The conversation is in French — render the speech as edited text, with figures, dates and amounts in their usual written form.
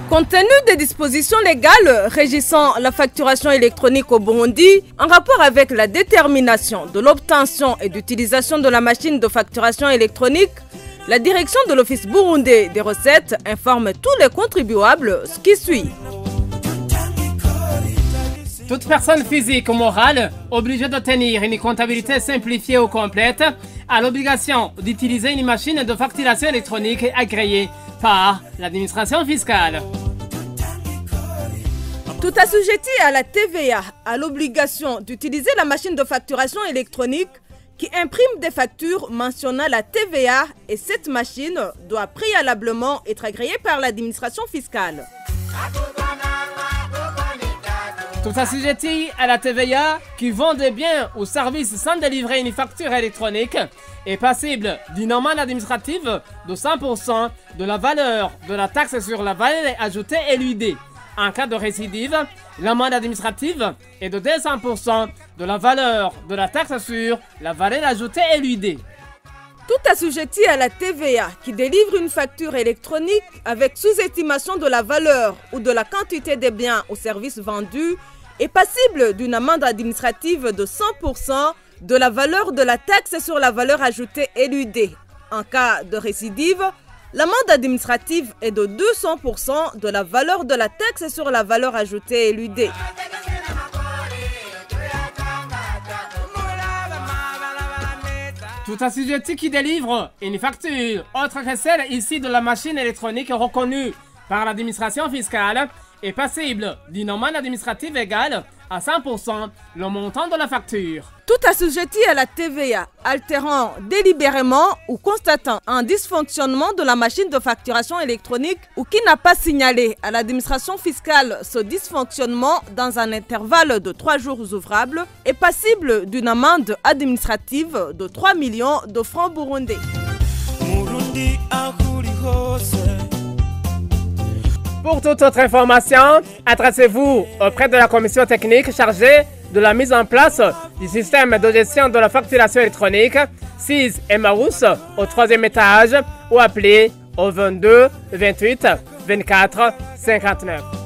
Compte tenu des dispositions légales régissant la facturation électronique au Burundi, en rapport avec la détermination de l'obtention et d'utilisation de la machine de facturation électronique, la direction de l'Office burundais des recettes informe tous les contribuables ce qui suit. Toute personne physique ou morale obligée de tenir une comptabilité simplifiée ou complète a l'obligation d'utiliser une machine de facturation électronique agréée par l'administration fiscale. Tout assujetti à la TVA a l'obligation d'utiliser la machine de facturation électronique qui imprime des factures mentionnant la TVA et cette machine doit préalablement être agréée par l'administration fiscale. Tout assujetti à la TVA qui vend des biens ou services sans délivrer une facture électronique est passible d'une amende administrative de 100% de la valeur de la taxe sur la valeur ajoutée éludée. En cas de récidive, l'amende administrative est de 200% de la valeur de la taxe sur la valeur ajoutée éludée. Tout assujetti à la TVA qui délivre une facture électronique avec sous-estimation de la valeur ou de la quantité des biens ou services vendus est passible d'une amende administrative de 100% de la valeur de la taxe sur la valeur ajoutée éludée. En cas de récidive, l'amende administrative est de 200% de la valeur de la taxe sur la valeur ajoutée éludée. Tout assujetti qui délivre une facture autre que celle issue de la machine électronique reconnue par l'administration fiscale est passible d'une amende administrative égale à 100% le montant de la facture. Tout assujetti à la TVA altérant délibérément ou constatant un dysfonctionnement de la machine de facturation électronique ou qui n'a pas signalé à l'administration fiscale ce dysfonctionnement dans un intervalle de 3 jours ouvrables est passible d'une amende administrative de 3 millions de francs burundais. Pour toute autre information, adressez-vous auprès de la commission technique chargée de la mise en place du système de gestion de la facturation électronique 6 Emmaüs au 3e étage ou appelez au 22 28 24 59.